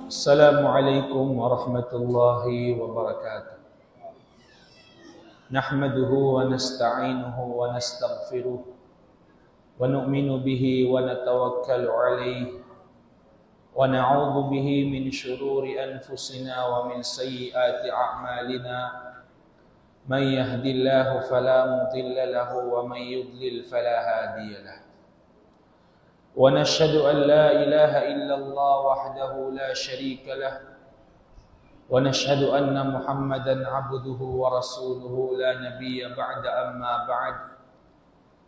Assalamualaikum warahmatullahi wabarakatuh. Nahmaduhu wa nasta'inuhu wa nastaghfiruh wa nu'minu bihi wa natawakkalu alayhi wa na'udzu bihi min shururi anfusina wa min sayyiati a'malina. Man yahdihillahu fala mudilla lahu wa man yudlil fala hadiya lahu. ونشهد أن لا إله إلا الله وحده لا شريك له ونشهد أن محمدا عبده ورسوله لا نبي بعد أما بعد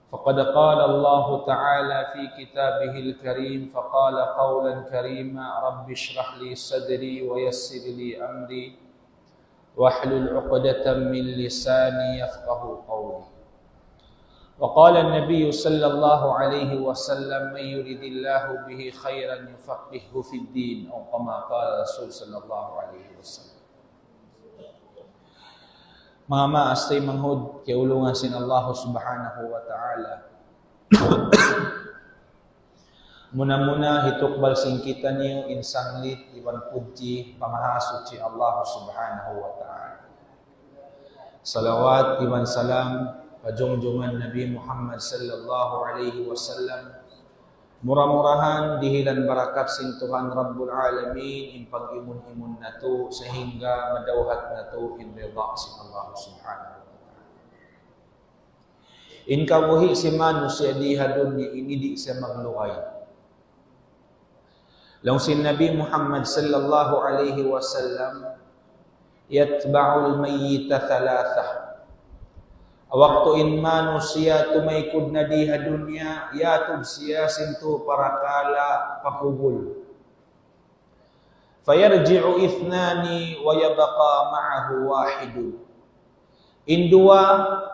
فقد قال الله تعالى في كتابه الكريم فقال قولا كريما رب اشرح لي صدري ويسر لي أمري واحلل عقدة من لساني يفقه قولي. وقال النبي صلى الله عليه وسلم من يريد الله به خيرا يفقهه في الدين أو كما قال رسول صلى الله عليه وسلم. Mga maastay manghud kiulungan sin Allah subhanahu wa ta'ala. Muna-muna hitukbal sing kita niyo insanglit iwan puji pamahasud si Allah subhanahu wa ta'ala. Salawat iwan salam pajungjungan Nabi Muhammad sallallahu alaihi wasallam. Murah-murahan dihilan barakat sing Tuhan Rabbul Alamin impag imun-imun natu sehingga madawhat natu in ridha sing Allah subhanahu wa ta'ala. In kabuhi si manusia di hadunya ini di siya magluhay. Laung sin Nabi Muhammad sallallahu alaihi wasallam yatba'ul mayyita thalathah. Waktu in manusia tumaikod na di hadunya, yatub siya sinto parakala pakubul. Fayarji'u ithnani wa yabqa ma'ahu wahidun. In dua,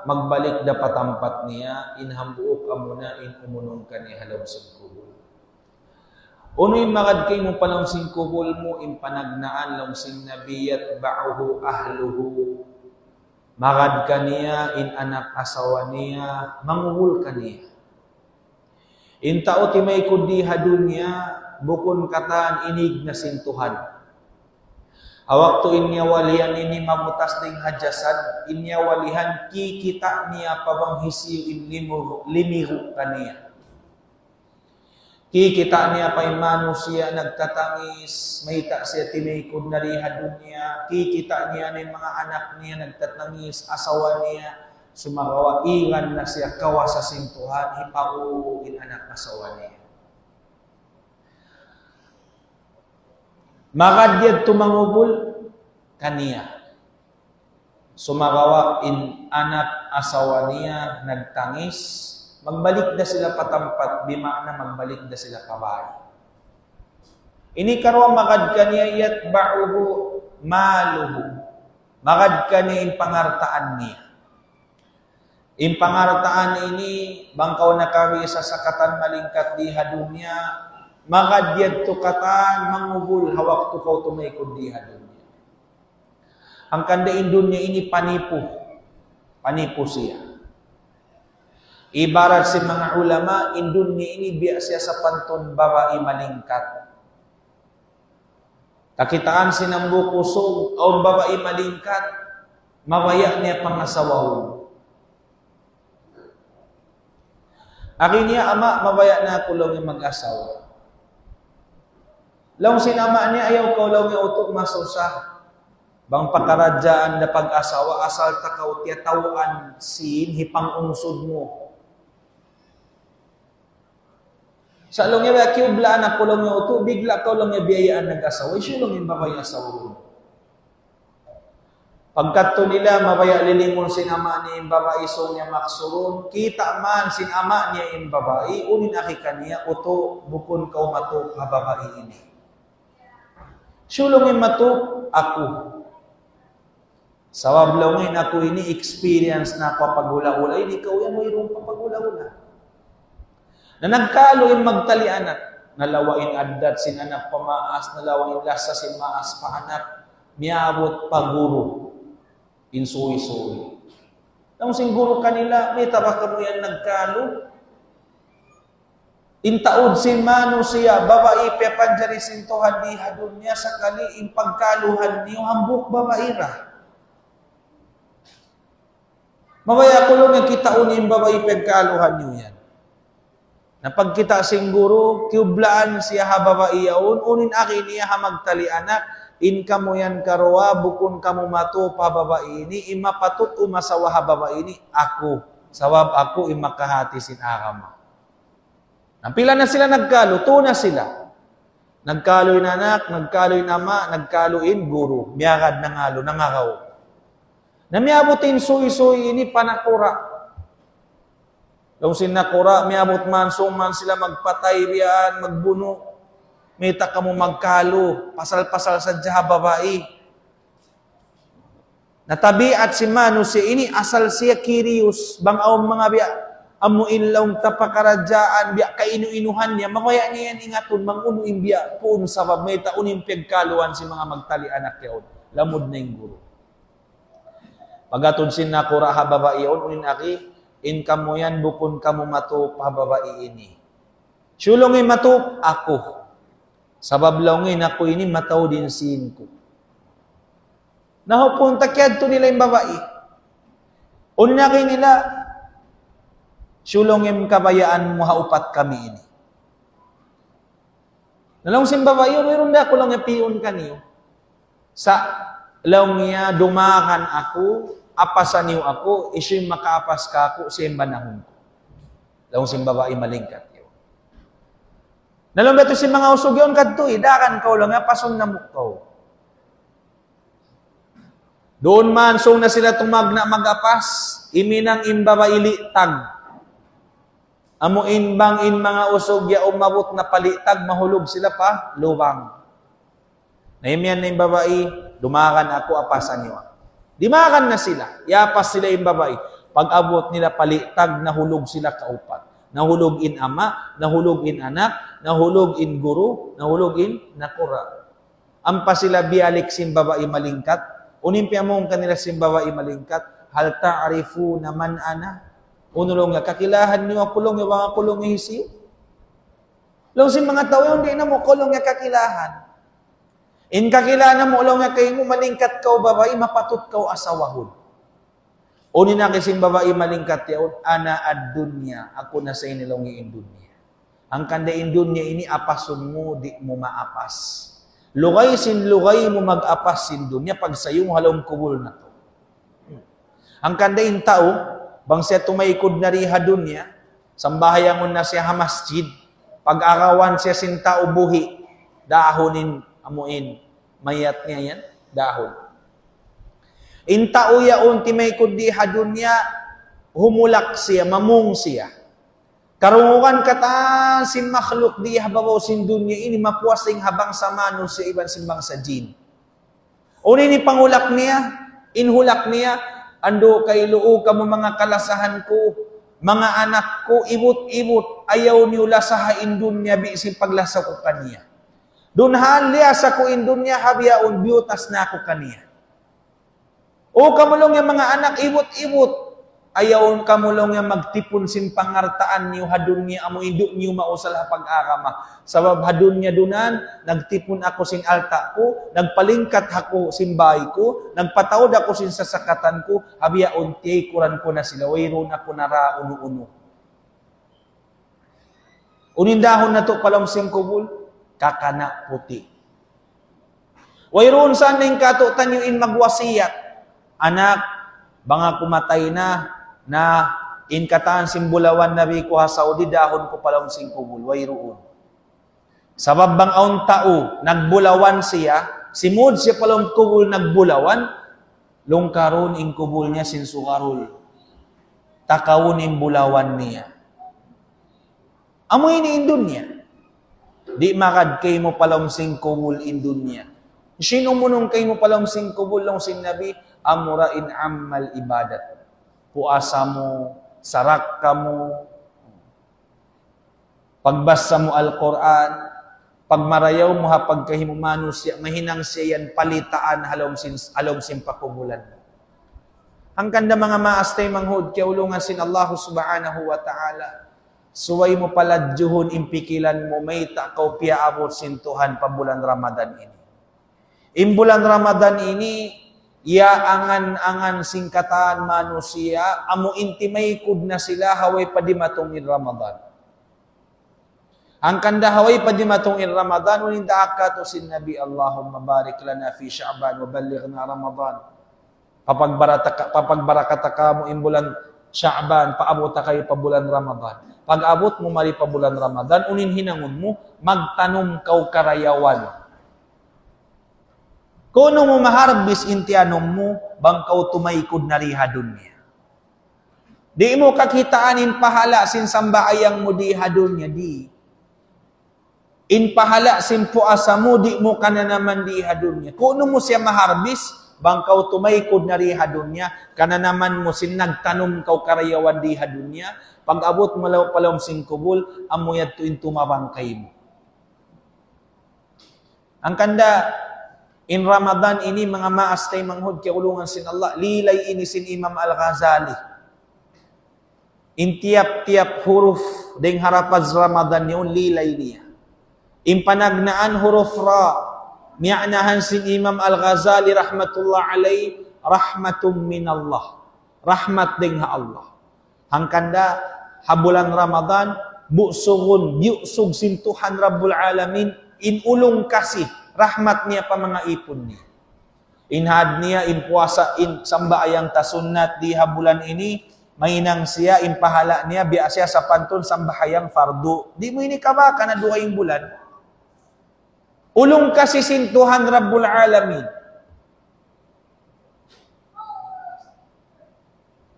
magbalik da patampat niya, in hambuok amuna, in umunong ka niya halaw singkubul. Uno yung magad kay mo palang singkubul mo, in panagnaan lang sing nabiyat ba'uhu ahluhu. Magad kaniya in anak asawa niya, manguhul kaniya. In tao ti may kundi hadunya, bukon katan inig na sintuhan. Awak to inyawalihan ini mamutas ding hajasad, inyawalihan kikita niya pabanghisiw in limiru kaniya. Kikita niya pa'y manusia nagtatangis, mahita siya timaykod na rihadun niya, kikita niya ng mga anak niya nagtatangis, asawa niya, sumagawa, ingan na siya kawa sa sintuhan, hipauin anak asawa niya. Makadyad tumangubol kaniya. Sumagawa in anak asawa niya nagtangis, magbalik na sila patampat, bimana magbalik na sila kabay. Ini karwa magad kaniya yatba'uhu maluhu. Magad kaniya in pangartaan niya. In pangartaan ini, bangkaw na kami sa sakatan malingkat di hadunya, magad yad tukatan, mangubul, hawak tukaw tumaykod di hadunya. Ang kandain dunya ini panipu. Panipu siya. Ibarat si mga ulama, indun ni ini biya siya sa panton babae malingkat. Kakitaan sinambu kusog, o babae malingkat, mawaya niya pangasawaw. Akin niya, ama, mawaya na kulong yung mag-asawa. Laung sinama niya, ayaw ka laung yung utok masusah. Bang pakaradyaan na pag-asawa, asal takaw tiyatawaan sin, hipang unsod mo. Sa long niya, kiublaan na kulong yung uto, bigla ka lang yung biyayaan nag-asawa, isulong yung babay asawa mo. Pagkato nila, mabaya lilingon sinama niya yung babae, so niya maksurun, kita man sinama niya yung babae, unin akika niya, uto, bukon ka umatok, babae ini. Sulong yung matok, ako. Sa wablaw ngayon, ako ini experience na papagula-ula, hindi ka uyan mo yung papagula-ula. Na nagkalo yung magtalianak, nalawain addat sin anak pamaas, nalawain lasa sin maas pa anak, miabot paguro, insuwi-suwi. Nang sing guro kanila, may tabaka mo yan nagkalo, Intaod sin mano siya, babae pepanjari sintohan di hadun niya sakali in pagkaluhan niyo hambuk babaira. Mabaya kulong yung kitaon yung babae pagkaluhan niyo yan. Napagkita singguro, kiublaan siya ha babae yaon, unin akin niya ha magtali anak, in kamo yan karoa, bukun kamo mato pa babae ini, imapatut umasawa ha babae ini, ako, sawab ako imakahati sin akama. Nampila na sila nagkalo, tuna sila. Nagkaloy na anak, nagkaloy na ama, nagkaloin guro, miyagad na ngalo, nangakaw. Namiabutin suy-suy ini panakura. Yung sinakura, miabot man, suman sila magpatay biyaan, magbuno. Mita ka mo magkalo, pasal-pasal sa jaha babae. Natabiat si Manu siya ini, asal siya kirius, bang awang mga biya, amuin lang tapakaradyaan, biya kainu-inuhan niya, mawaya niya yan ingatun, mangunuin biya, puun sabab, may taunin piyagkaluan si mga magtali anak yaon. Lamod na yung guro. Pagatun sinakura ha babae yaon, unin aki, in kamo yan, bukun kamo mato pa babae ini. Sulongin mato, ako. Sabab laungin ako ini, mataw din sin ko. Nahupunta kaya to nila yung babae. Unyaki nila, sulongin kabayaan mo haupat kami ini. Nalong sin babae, yun na ako lang yung piyon kaniyo. Sa laong niya, dumakan ako, apasan niyo ako, isyong makaapas ka ako, siyang banahon ko. Laong sin babae malingkat yun. Nalong beto si mga usog yun, kadto, idakan ka lang, pason na mukaw. Doon man, song na sila tumag na mag-apas, iminang imbabae litag. Amuin bang in mga usog ya umabot na palitag, mahulog sila pa, luwang. Naimian na yung babae, dumakan ako, apasan niyo ako. Dimakan na sila. Yapas sila yung babae. Pag-abot nila palitag, nahulog sila kaupat. Nahulog in ama, nahulog in anak, nahulog in guru, nahulog in nakura. Ampa sila bialik sin babae malingkat. Unimpya mong kanila sin babae malingkat. Hal ta'arifu naman ana. Unulong nga, kakilahan niyo ang kulong yung mga kulong yung hisiyo. Long sin mga tao, hindi na mo kulong yung kakilahan. In kakilala mo, ulang nga kayo mo, malingkat ka o babae, mapatut ka o asawahon. Unin na kasing babae malingkat yaon, ana ad dunya, ako na sa inilong yung dunya. Ang kanda in dunya ini, apason mo, di mo maapas. Lugay sin lugay mo mag-apas sin dunya, pag sayong halong kubul na to. Ang kanda in tao, bang siya tumaykod na riha dunya, sambahayangon na siya masjid, pag-arawan siya sin tao buhi, dahonin amuin, mayat niya yan, dahon. Intao yaon timay kundi hadun niya, humulak siya, mamung siya. Karungukan kata sin makhluk di hababaw sin dunya ini, mapuasing habang sa mano siya iban simbang sa jin. Uni ni pangulak niya, inhulak niya, ando kay loo ka mo mga kalasahan ko, mga anak ko, ibut-ibut, ayaw niyo lasahain dunya, bisin paglasa ko kaniya. Dunhan liya sa ko indunya habiyaon biutas na ako kaniya. O kamulong yung mga anak ibot-ibot. Ayaw kamulong yung magtipon sin pangartaan niyo hadun niya amo induk niyo mausal ha pag-arama. Sabab hadun niya dunan, nagtipon ako sin alta ko, nagpalingkat ako sin bahay ko, nagpataod ako sin sasakatan ko, habiyaon tiyay kuran ko na sila, wayron ako nara uno-uno. Unindahon na to palam sin kubul, kakana puti. Wayroon saan na yung katutan nyo in magwasiyat. Anak, banga kumatay na in kataan simbulawan na ko ha Saudi, dahon ko palang singkubul. Wayroon. Sabab bang aun tao, nagbulawan siya, simud siya palang kubul nagbulawan, lungkaron in kubul niya sinsukarul. Takawun in bulawan niya. Amoy ni indun niya. Di makad kay mo palamsing kubul in dunya. Sino munong kay mo palamsing kubul lang sin Nabi, amura in ammal ibadat. Puasa mo, sarak ka mo, pagbasa mo Al-Quran, pagmarayaw mo ha pagkahimumano siya, mahinang siya yan palitaan halom sin pakubulan. Ang kanda mga maastay manghud, kaya ulungan sin Allah subhanahu wa ta'ala. Suway mo paladjuhon impikilan mo may takaw piaabot sintuhan pa bulan Ramadan ini. Bulan Ramadan ini, ya angan-angan singkatan manusia, amo intimay kud na sila haway padimatungin Ramadan. Ang kanda haway padimatungin Ramadan, uninda akato sin Nabi, Allahumma barik lana fi Sha'ban wa ballighna Ramadan. Papagbarakata ka mo bulan Sha'ban, paabot kayo pa bulan Ramadan. Pag abot mo mali pa bulan Ramadan, unin hinangon mo, magtanom kaw karayawan. Kuno mo maharbis intianom mo, bangkaw tumaykod na rihadon niya. Di mo kakitaanin pahala sin sambaayang mo dihadon niya, di. In pahala sin puasa mo, di mo ka na naman dihadon niya. Kuno mo siya maharbis, bangkaw tumaykod na rihadon niya, kana naman mo sin nagtanom kaw karayawan dihadon niya, pag abot mo palawm sin kubul, amoyad tuin tumabangkay mo. Ang kanda, in Ramadan ini mga maastay manghud kay ulungan sin Allah, lilay ini sin Imam Al-Ghazali. In tiap-tiap huruf ding harapaz Ramadan yun, lilay niya. In panagnaan huruf ra, mi'nahan sin Imam Al-Ghazali rahmatullah alayh, rahmatum minallah. Rahmat ding ha Allah. Hangkanda, habulan Ramadan, busugun, yusug sin Tuhan Rabbul Alamin, in ulong kasih, rahmat niya pa mga ipon niya. Inhad niya, in puasa, in samba ayang tasunat di habulan ini, mainang siya, in pahala niya, biya siya sa pantun, sambahayang fardu. Di mo ini kabaka na duhayong bulan. Ulong kasi sin Tuhan Rabbul Alamin.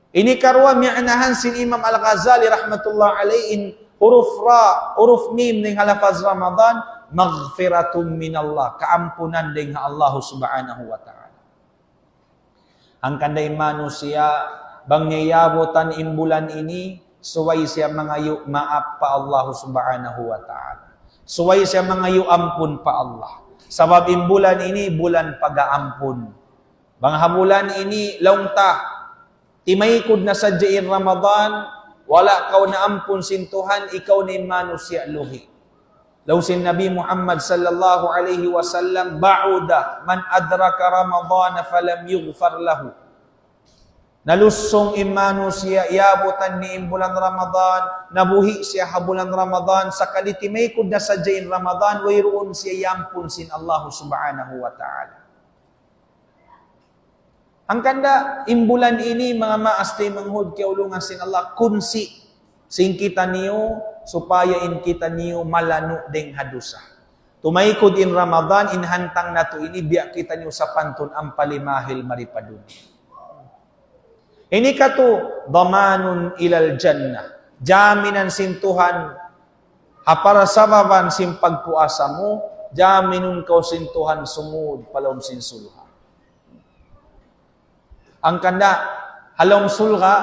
Ini karwa mi'nahan sin Imam Al-Ghazali rahmatullah alayh in huruf ra, huruf mim ning halafaz Ramadan, maghfiratum minallah, kaampunan ding Allah subhanahu wa ta'ala. Ang kanday manusia, bang niyabotan imbulan ini, suway siya mangayo maap pa Allah subhanahu wa ta'ala. Suway siya mangayo ampun pa Allah. Sabab imbulan ini, bulan pag-aampun. Bang habulan ini, laungta, timaykod na sa jain Ramadan, wala kaw na ampun sin Tuhan, ikaw ni manusia luhi. Law sin Nabi Muhammad sallallahu alaihi wasallam, ba'uda man adraka Ramadan falam yughfar lahu. Nalusong manusia, yabutan ni bulan Ramadan, nabuhi siya habulan Ramadan, sakali timaykod na sa jain Ramadan, wayroon siya yampun sin Allah subhanahu wa ta'ala. Ang kanda, imbulan ini, mga maastay manghud kay ulungan sin Allah, kunsi, sing kita niyo, supaya in kita niyo malano ding hadusa. Tumaykod in Ramadan, inhantang na to ini, biya kita niyo sa pantun, ang palimahil maripadun. Ini kato, damanun ilal jannah. Jaminan sin Tuhan, hapara sababan sin pagpuasa mo, jaminun kau sin Tuhan sumud, palom sin sulha. Ang kanda, halong sulha,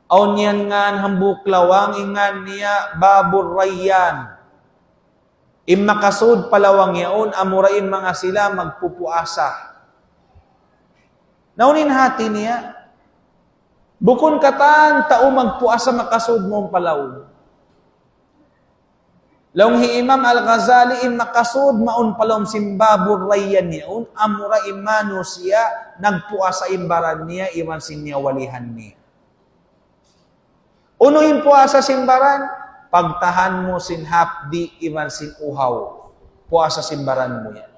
aw niyan ngan hambuk lawang, ingan niya babur rayyan. Immakasud palawang yaon, amurain mga sila magpupuasa. Naunin hati niya, bukon katan tao magpuasa makasud mong palawang. Laung hi Imam Al-Ghazali in makasud maun palom simbabur rayyan niyaun, amura imano siya, nagpuasa imbaran niya, iwan sinya walihan niya. Uno yung puasa simbaran, pagtahan mo sin hapdi, iwan sin uhaw. Puasa simbaran mo yan.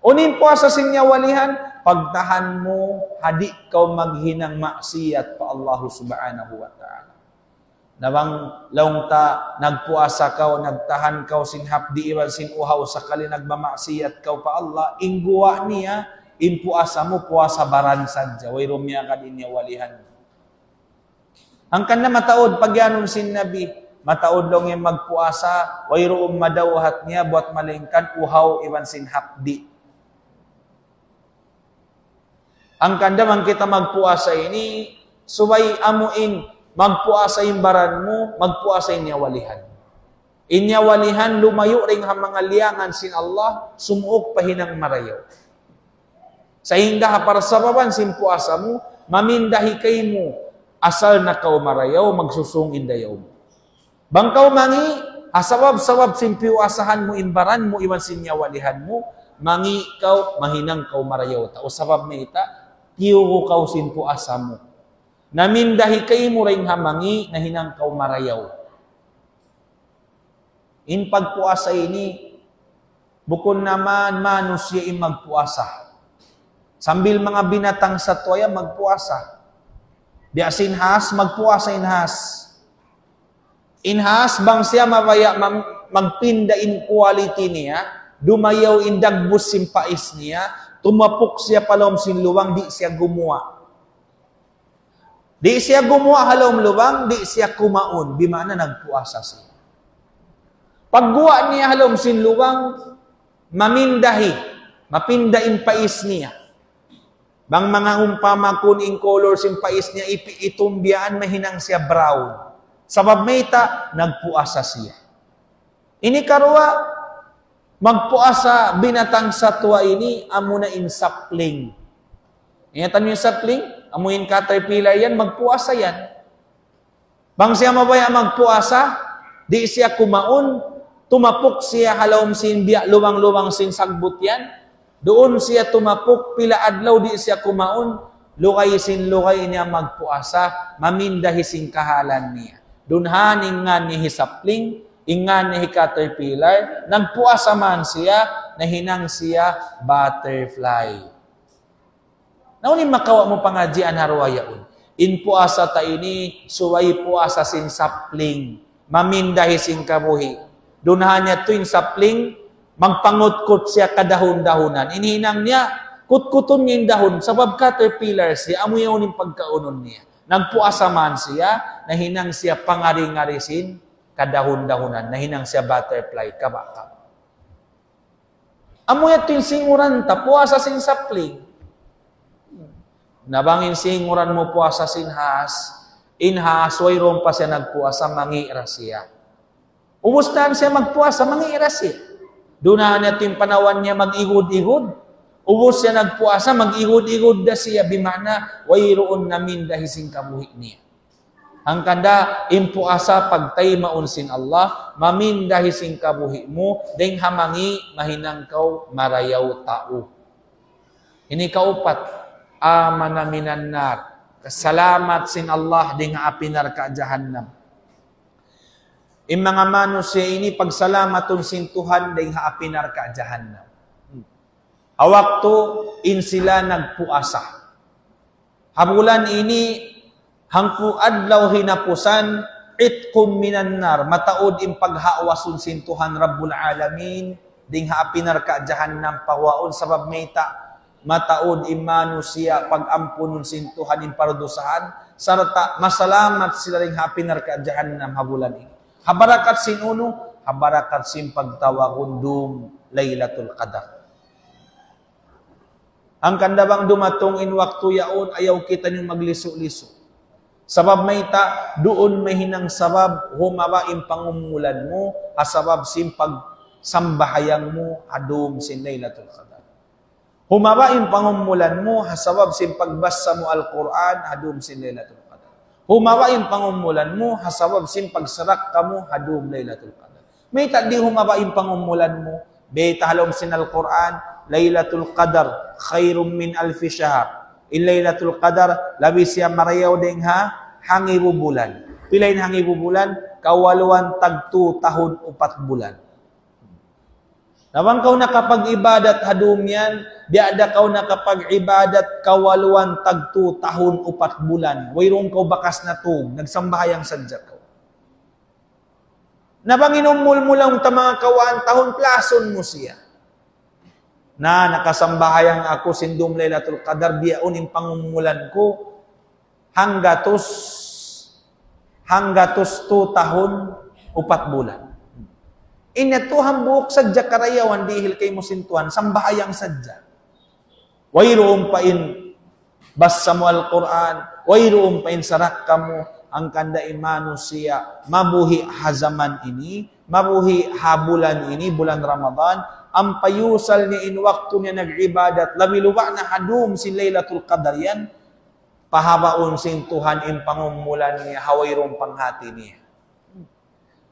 Uno yung puasa sinya walihan, pagtahan mo, hadi kau maghinang maksiyat pa Allah subhanahu wa ta'ala. Nawang laungta, nagpuasa ka, nagtahan ka, sin hapdi, iwan sin uhaw, sakali nagmamaksiyat ka pa Allah, ingguwa niya, impuasa mo, puasa baran sadya, wayro miya ka din niya walihan. Ang kanya mataod, pagyanon sin Nabi, mataod lang yung magpuasa, wayro madawhat niya, buat malingkan, uhaw, iwan sin hapdi. Ang kanda man kita magpuasa ini, subay amuin, magpuasa yung baran mo, magpuasa inya walihan. Inya walihan, lumayo ring mga liangan sin Allah, sumuok pahinang marayaw. Sa hinda para sa baban sin puasa mo, mamindahi kay mo, asal na kau marayaw, magsusung indayaw mo. Bangkaw mangi, asawab-sawab sin piwasahan mo imbaran mo iwan sin nyawalihan mo, mangi kau mahinang kau marayaw ta. O sabab may ita, tiyo kau sin puasa mo. Namindahi kay mo ring hamangi, nahinang kau marayaw. In pagpuasa ini, bukod naman manusya in magpuasa. Sambil mga binatang sa tuwaya magpuasa. Di asinhas, magpuasa inhas. Inhas, bang siya mabaya magpinda in quality niya, dumayaw in dagbus simpais niya, tumapok siya palom sin luwang, di siya gumawa. Di siya gumawa halom luwang, di siya kumaon, bimana nagpuasa siya. Pagguwa niya halom sin luwang, mamindahi, mapindain pais niya. Bang mga umpama kuning color sin pais niya, itumbiaan mahinang siya brown. Sabab mayta, nagpuasa siya. Ini karwa, magpuasa binatang satwa ini, amuna in sapling. Ingatan yung sapling? Amuin caterpillar yan, magpuasa yan. Bang siya mabaya magpuasa, di siya kumaon, tumapok siya halawm sin biya, luwang-luwang sin sagbut yan, doon siya tumapok, pila adlaw di siya kumaon, lukay sin lukay niya magpuasa, mamindahi sin kahalan niya. Dunhan ingan ni hisapling, ingan ni caterpillar, nagpuasa man siya, nahinang siya butterfly. Naunin makawa mo pangadjian harwayaon. In puasa ta ini, suway puasa sin sapling, mamindahi sin kabuhi. Dunhan niya tuwing sapling, magpangutkot siya kadahon-dahonan. Inihinang niya, kutkuton niya yung dahon, sabab caterpillar siya, amuyaw yung pagkaunon niya. Nagpuasa man siya, nahinang siya pangari-ngarisin, kadahon-dahonan, nahinang siya butterfly, kabaka. Amuyaw ito yung singuran ta, puasa sin sapling. Nabangin singuran mo puasa sinhas, inhas, wayron pa siya nagpuasa, mangira siya. Ubustan siya magpuasa, mangira siya. Doon na natin panawan niya mag-igod-igod. Ubus siya nagpuasa, mag-igod-igod na siya, bimana, wayroon namin dahising kabuhi niya. Ang kanda, impuasa pagtay maunsin Allah, mamin dahising kabuhi mo, deng hamangi, mahinang kau, marayaw tao. Ini kaupat, amana minan nar. Salamat sin Allah ding apinar ka jahannam. In mga manusia ini pagsalamatun sin Tuhan ding apinar ka jahannam. Awakto in sila nagpuasa. Habulan ini hangku adlaw hinapusan itkum minan nar. Mataod in paghawasun sin Tuhan Rabbul Alamin ding apinar ka jahannam pawaon sabab mayta mataod imano siya pag-ampunon sin Tuhan in parudusahan sarta masalamat sila ring hapinar ka jahannam habulan ini. Habarakat sin uno, habarakat sin pagtawagundum Laylatul Qadar. Ang kandabang dumatong in waktu yaon ayaw kita niyong magliso-liso. Sabab may ta doon may hinang sabab humawain pangumulan mo asabab sin pagsambahayang mo adum sin Laylatul Qadar. Humawain pangumulan mo, hasabab sin pagbasa mo Al-Quran, hadum sin Laylatul Qadar. Humawain pangumulan mo, hasabab sin pagsarak ka mo, hadum Laylatul Qadar. May tadi humawain pangumulan mo, beta halom sin Al-Quran, Laylatul Qadar, khairum min alfi shahr. In Laylatul Qadar, labi siya marayaw ding ha, hangi bubulan. Pilain hangi bubulan, kawaluan tagtu tahun 4 bulan. Nawang kau nakapag-ibadat hadum yan, diada kau nakapag-ibadat kawaluan tagtu tahun 4 bulan. Wayrong kau bakas na tug, nagsambahayang sadya kau. Nabangin umulmulang ta mga kawaan tahun plason mo siya. Na nakasambahayang ako sindum Laylatul Qadar, diaon yung pangumulan ko, hanggatos 2 tahun 4 bulan. Inatuhan buok sadya karayawan dihil kay musintuan, sambahayang sadya. Wayroon pa in basa mo Al-Quran, wayroon pa in sarak ka mo, ang kanda imano siya, mabuhi hazaman ini, mabuhi habulan ini, bulan Ramadan, ang payusal ni in waktu niya nag-ibadat, labiluwa na hadum si Laylatul Qadar yan, pahabaon sin Tuhan in pangumulan niya, hawayroon panghati niya.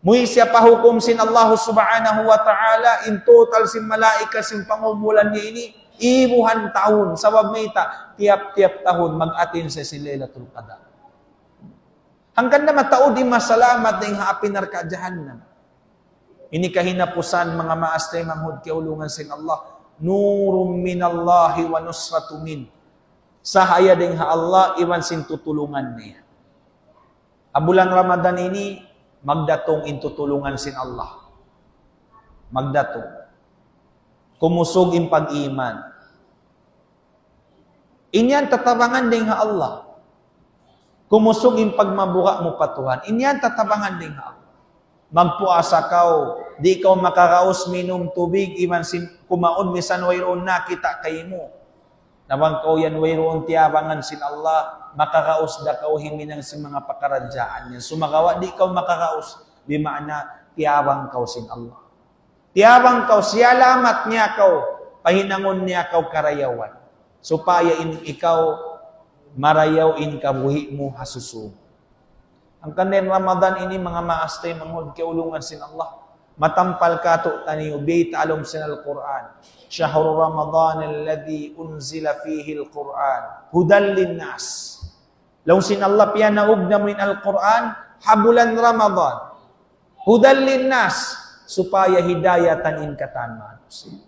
Mui siya pahukom sin Allah subhanahu wa ta'ala, in total sin malaika sin pangumulan niya ini, ibuhan tahun. Sabab may tiap-tiap tahun mag-atin sa Lailatul Qadar. Hanggang na mataod di masalamat na yung haapin narka jahannam. Ini kahinapusan mga maastay manghud kiulungan sin Allah. Nurum minallahi wa nusratu min. Sahaya ding ha Allah, iwan sin tutulungan niya. Bulan Ramadan ini, magdatong intutulungan sin Allah. Magdatong. Kumusog in pag-iman. Inyan tatabangan ding ha Allah. Kumusog in pagmabuka mo patuhan. Inyan tatabangan ding ha Allah. Magpuasa kau, di kau makaraos minum tubig, iman sin kumaon misan wayroon na kita kay mo. Nabang kau yan wayroon tiyabangan sin Allah, makaraos da kau himinang sin mga pakaradyaan niya. Sumagawa, di kau makaraos, bimana tiyabang kau sin Allah. Tiyabang kau, siya lamat niya kau, pahinangon niya kau karayawan. Supaya ikaw marayaw in kabuhi mo hasusum. Ang kanin Ramadan ini mga maastay manghud kiulungan sin Allah. Matampal kato taniyo bait alom sin al-Quran. Syahrul Ramadan alladhi unzila fihi al-Quran hudan linnas. Law sin Allah piya naugna mo in al-Quran habulan Ramadan. Hudan linnas supaya hidayatan in katan manusia.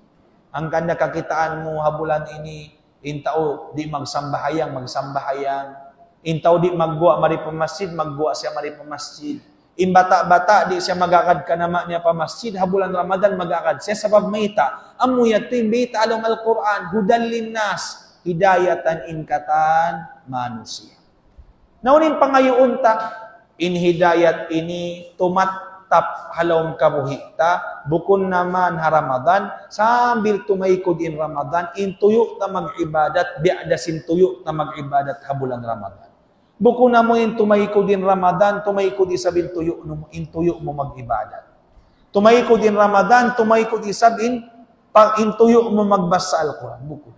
Ang kanda kakitaan mo habulan ini intao di magsambahayang. Intaw di magguwa mari pa masjid, magguwa siya mari pa masjid. Imbata-bata di siya magakad ka nama niya pa masjid, habulan Ramadan magakad siya sabab maita. Amuya tim bita along Al-Quran, hudan linnas, hidayatan inkatan manusia. Naunin pangayoon ta, in hidayat ini tumatap halawang kabuhita, bukun naman ha Ramadan, sambil tumaykod in Ramadan, in tuyo ta mag-ibadat, biadasin tuyo ta mag-ibadat habulan Ramadan. Buko na mo in tumayko din Ramadan, tumayko di sabin tuyo mo mag-ibadat. Tumayko din Ramadan, tumayko di sabin pag in tuyo mo magbasa Al-Quran. Buko.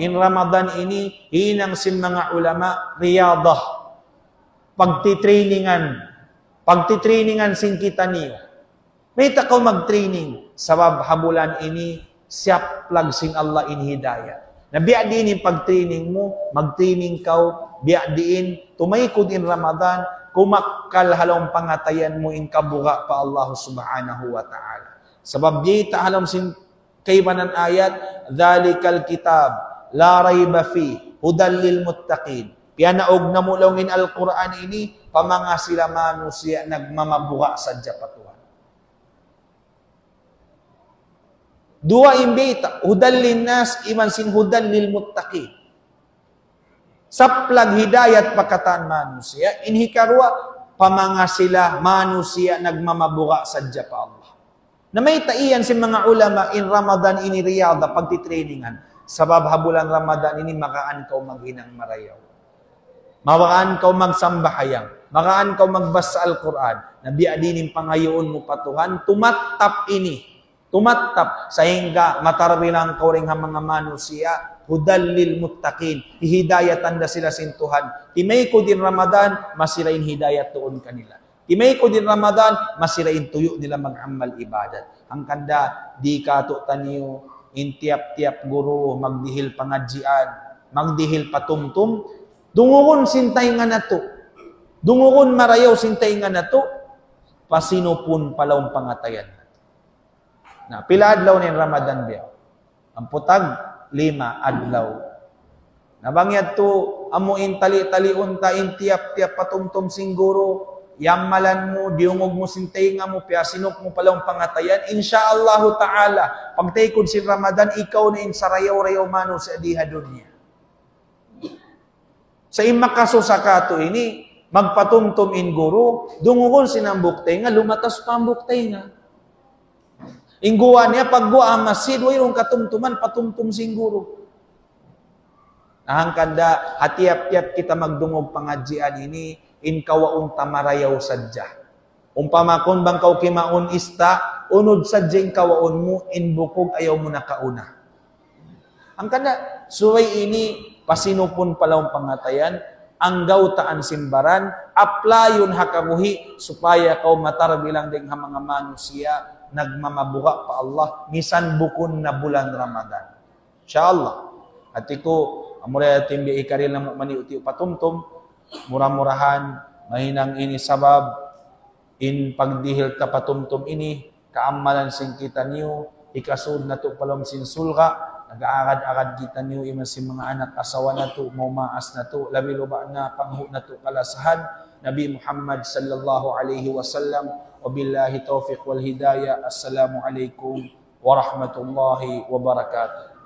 In Ramadan ini, hinang sin mga ulama, riyadah. Pagtitrainingan sin kita niyo. May takaw mag-training, sabab habulan ini, siyap lag sin Allah in hidayah. Nabiya din yung pag-training mo, mag-training kau, biya din, tumaykod in Ramadan, kumakkal halong pangatayan mo in kabuga pa Allah subhanahu wa ta'ala. Sabab di halam sin kaybanan ayat, dhalikal kitab, la rayba fi, hudan lil muttaqin. Pianaog na mulong in Al-Quran ini, pamanga sila manusia nagmamabuga sa japatuan. Dua imbita, hudan linnas, iman sin hudan lil muttaqin. Saplag hidayat pakatan manusia, inhikarwa, pamanga sila manusia nagmamabuga sa pa Allah. Na may taiyan si mga ulama in Ramadan ini riyada pagtitrainingan. Sabab habulan Ramadan ini makaan kau maghinang marayaw. Makaan kau magsambahayang. Makaan kau magbasa Al-Quran. Nabiya din pangayoon mo patuhan, tumatap ini. Tumatap sa hingga matarbilang kau ring mga manusia, hudal lil muttaqin, hidayatan da sila sin Tuhan. Timay ko din Ramadan, masirain hidayat tuon kanila. Timay ko din Ramadan, masirain tuyo nila mag-amal ibadat. Ang kanda, di kato taniyo, intiap-tiap guru, magdihil pangadjian, magdihil patumtum, dungugon sintay nga na to. Dungugon marayaw sintay nga na to, pasinupun palawang pangatayan. Na pila adlaw ni Ramadan biya. Ang putag 5 adlaw. Nabangyad to amuin tali-taliun ta tiap-tiap patumtum singguro, yamalan mo, diungog mo sintay nga mo, piasinok mo palawang pangatayan. Insyaallah ta'ala, pagtaykod si Ramadan, ikaw na in sarayaw-rayaw mano sa adihadon niya. Sa imakaso sa kato ini, magpatumtum in guro, dungugon sinambuktay nga, lumatas pa ang buktay nga. Ingguwa niya, pagguwa masid, wayong katumtuman, patumtum singguro. Nahangkanda, hatiap-tiap kita magdungog pangadjian ini, in kawaon tamarayaw sadya. Umpamakon bang kaw kimaon ista, unod sadya in kawaon mo, in bukog ayaw mo nakauna. Ang kanda, suway ini, pasinupon palawang pangatayan, anggaw taan simbaran, applyon hakamuhi supaya kau matar bilang ding mga manusia nagmamabuka pa Allah misan bukun na bulan Ramadan. Insyaallah. At iko amura timbi ikaril na mo maniuti patumtum murah-murahan mahinang ini sabab in pagdihil ta patumtum ini kaamalan sing kita niyo ikasud na to palom sin sulga nag-aagad-agad kita niyo iman si mga anak asawa na to maumaas na to labi luba na panghu na to kalasahan Nabi Muhammad sallallahu alaihi wasallam wabillahi taufiq wal hidayah. Assalamualaikum warahmatullahi wabarakatuh.